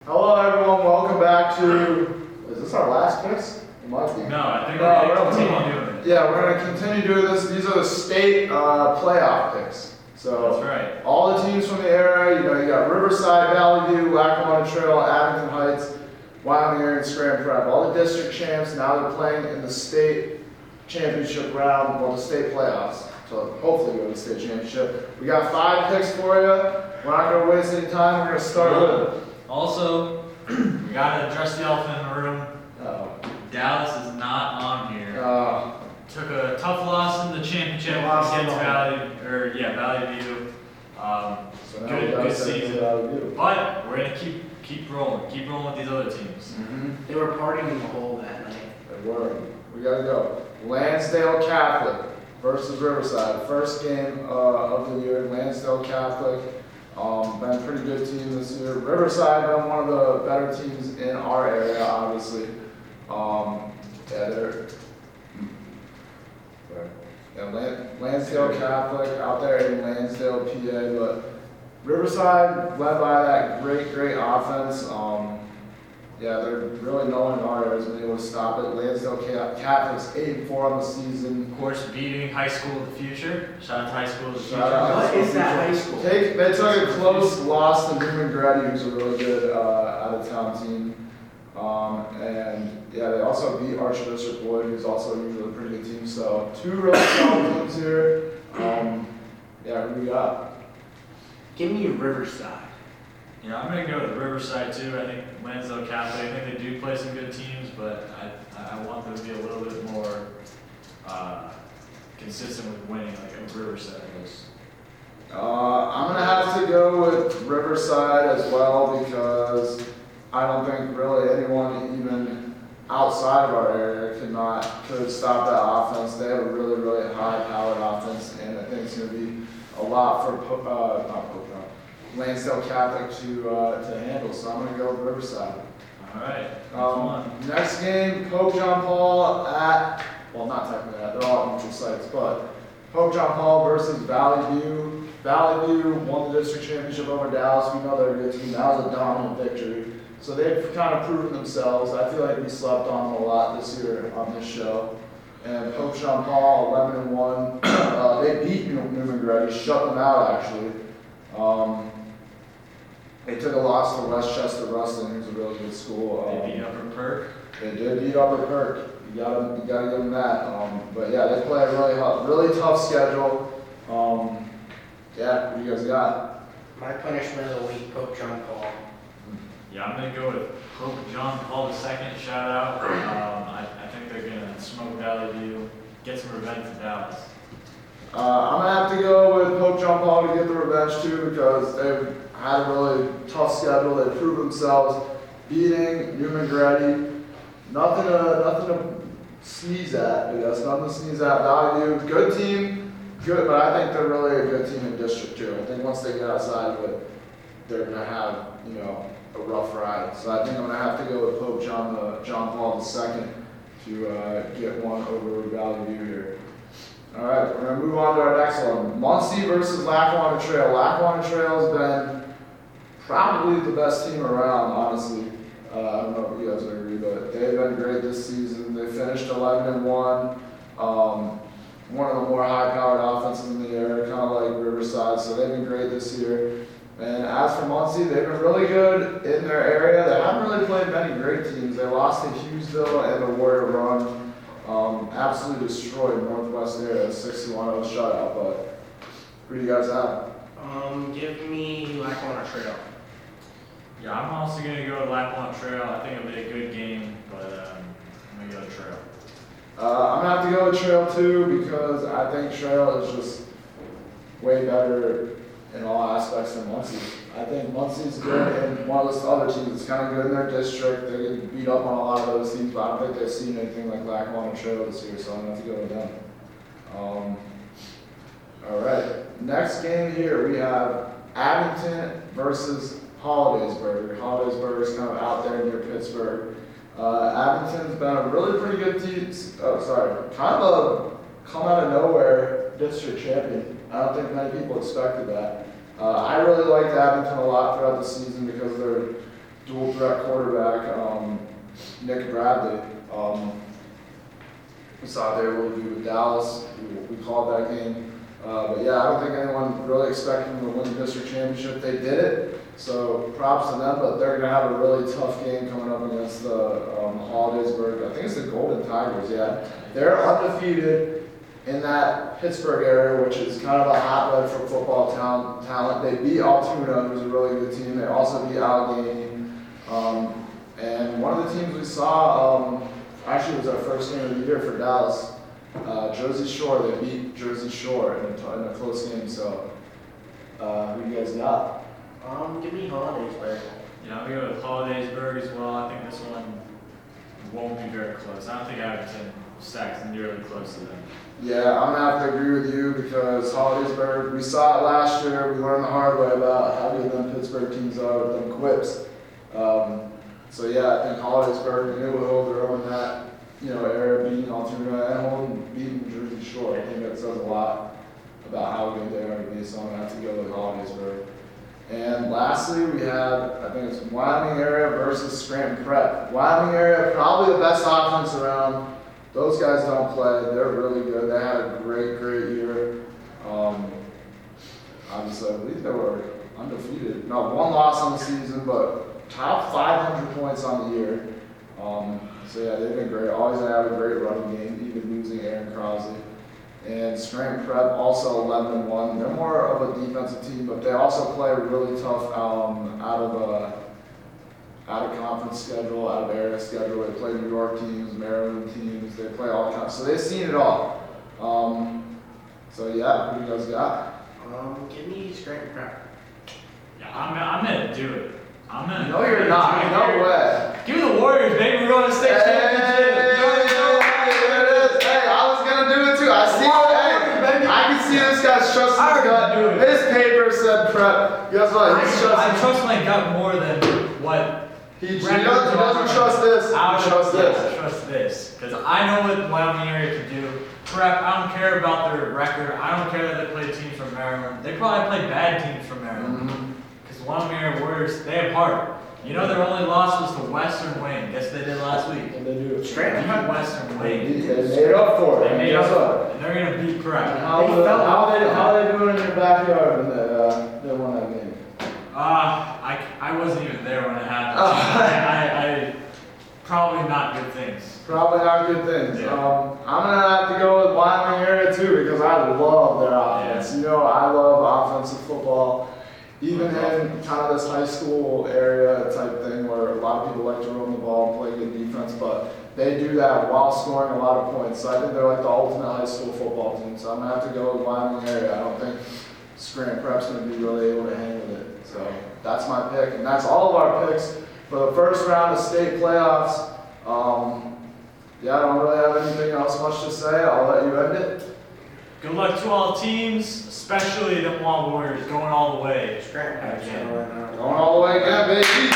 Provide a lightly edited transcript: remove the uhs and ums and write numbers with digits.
Hello everyone, welcome back to, is this our last picks? It might be. No, I think we're going to continue doing it. Yeah, we're going to continue doing this. These are the state playoff picks. So That's right. all the teams from the area, you got Riverside, Valley View, Lackawanna Trail, Abington Heights, Wyoming Area, and Scranton Prep. All the district champs, now they're playing in the state championship round, well the state playoffs. So hopefully go to the state championship. We got 5 picks for you. We're not going to waste any time. We're going to start with. Also, we got to address the elephant in the room. Dallas is not on here. Took a tough loss in the championship against Valley View. Good season. But we're going to keep rolling with these other teams. Mm-hmm. They were partying in the hole that night. They were. We got to go. Lansdale Catholic versus Riverside. First game of the year. Lansdale Catholic. Been a pretty good team this year. Riverside been one of the better teams in our area, obviously. Lansdale Catholic out there in Lansdale, PA, but Riverside led by that great offense. They're really knowing our area has been able to stop it. Lansdale Catholic's 8-4 on the season. Of course, beating High School of the Future. Shout out to High School of the Future. What is that high school? They took a close loss to Newman Grady, who's a really good out-of-town team. They also beat Archbishop Wood, who's also usually a pretty good team. So 2 really solid teams here. Who we got? Give me Riverside. Yeah, I'm going to go with Riverside too. I think Lansdale Catholic, I think they do play some good teams, but I want them to be a little bit more consistent with winning, like a Riverside is. I'm going to have to go with Riverside as well because I don't think really anyone even outside of our area could stop that offense. They have a really high-powered offense, and I think it's going to be a lot for Lansdale Catholic to handle. So I'm going to go with Riverside. All right. Next game, Pope John Paul not technically that, they're all neutral sites, but Pope John Paul versus Valley View. Valley View won the district championship over Dallas. We know they're a good team. That was a dominant victory. So they've kind of proven themselves. I feel like we slept on them a lot this year on this show. And Pope John Paul, 11-1. They beat Newman Grady, shut them out actually. They took a loss to Westchester Ruston, who's a really good school. They beat Upper Perk. They did beat Upper Perk. You gotta give them that. They play a really tough schedule. What do you guys got? My punishment of the week, Pope John Paul. Yeah, I'm going to go with Pope John Paul II, shout out. I think they're going to smoke Valley View, get some revenge for Dallas. I'm going to have to go with Pope John Paul to get the revenge too because they've had a really tough schedule. They proved themselves beating Newman Grady. Nothing to sneeze at, I guess. Nothing to sneeze at. Valley View, good team, good, but I think they're really a good team in District 2. I think once they get outside of it, they're going to have, a rough ride. So I think I'm going to have to go with Pope John Paul II to get one over Valley View here. All right, we're going to move on to our next one. Muncie versus Lackawanna Trail. Lackawanna Trail has been probably the best team around, honestly. I don't know if you guys would agree, but they've been great this season. They finished 11-1. One of the more high-powered offenses in the area, kind of like Riverside, so they've been great this year. And as for Muncie, they've been really good in their area. They haven't really played many great teams. They lost to Hughesville and the Warrior Run. Absolutely destroyed Northwest area, 61-0 shutout. But who do you guys have? Give me Lackawanna Trail. Yeah, I'm also going to go with Lackawanna Trail. I think it'll be a good game, but I'm going to go with Trail. I'm going to have to go with Trail too because I think Trail is just way better in all aspects than Muncie. I think Muncie's good and one of those other teams that's kind of good in their district. They get beat up on a lot of those teams, but I don't think they've seen anything like Lackawanna Trail this year, so I'm going to have to go with them. All right, next game here we have Abington versus Hollidaysburg. Hollidaysburg is kind of out there near Pittsburgh. Abington's been a really pretty good team. Kind of a come out of nowhere district champion. I don't think many people expected that. I really liked Abington a lot throughout the season because they're dual threat quarterback, Nick Bradley. We saw they were able to do with Dallas. We called that game. But yeah, I don't think anyone really expected them to win the district championship. They did it, so props to them. But they're going to have a really tough game coming up against the Hollidaysburg. I think it's the Golden Tigers. Yeah, they're undefeated in that Pittsburgh area, which is kind of a hotbed for football talent. They beat Altoona, who's a really good team. They also beat Allegheny. And one of the teams we saw, actually it was our first game of the year for Dallas, Jersey Shore. They beat Jersey Shore in a close game. So, who you guys got? Give me Hollidaysburg. Yeah, I'll go with Hollidaysburg as well. I think this one won't be very close. I don't think Abington stacks nearly close to them. Yeah, I'm gonna have to agree with you because Hollidaysburg, we saw it last year. We learned the hard way about how good them Pittsburgh teams are with them quips. So yeah, I think Hollidaysburg and New Hill, they're in that area, beating Altoona and holding beating Jersey Shore. I think that says a lot about how good they are to be. So I'm gonna have to go with Hollidaysburg. And lastly, we have, I think it's Wyoming area versus Scranton Prep. Wyoming area, probably the best offense around. Those guys don't play. They're really good. They had a great year. Obviously, I believe they were undefeated. No, one loss on the season, but top 500 points on the year. So yeah, they've been great. Always had a great running game, even losing Aaron Crosley. And Scranton Prep also 11-1. They're more of a defensive team, but they also play a really tough out of conference schedule, out of area schedule. They play New York teams, Maryland teams. They play all kinds. So they've seen it all. So yeah, who do you guys got? Give me Scranton Prep. Yeah, I'm gonna do it. No, you're not. No way. Give me the Warriors, baby. We're going to state championship. Hey, I was gonna do it too. I can see this guy's trusting his gut. His paper said Prep. Guess what? I trust my gut more than what. He doesn't trust this. I He trusts this. trust this. Because I know what the Wyoming area can do. Prep, I don't care about their record. I don't care that they play teams from Maryland. They probably play bad teams from Maryland. Because the Wyoming area Warriors, they have heart. You know their only loss was to Western Wayne. Guess they did last week. And they do. Scranton beat Western Wayne. They made up for it. They made up for it. And they're going to beat Prep. How are they doing in your backyard when they won that game? I wasn't even there when it happened. I probably not good things. Probably not good things. Yeah. I'm gonna have to go with Wyoming area too because I love their offense. Yeah. I love offensive football. Even in kind of this high school area type thing where a lot of people like to run the ball and play good defense, but they do that while scoring a lot of points. So I think they're like the ultimate high school football team. So I'm gonna have to go with Wyoming area. I don't think Scranton Prep's gonna be really able to hang with it. So that's my pick, and that's all of our picks for the first round of state playoffs. Yeah, I don't really have anything else much to say. I'll let you end it. Good luck to all teams, especially the Wild Warriors going all the way. Scranton Prep. Going all the way again, baby.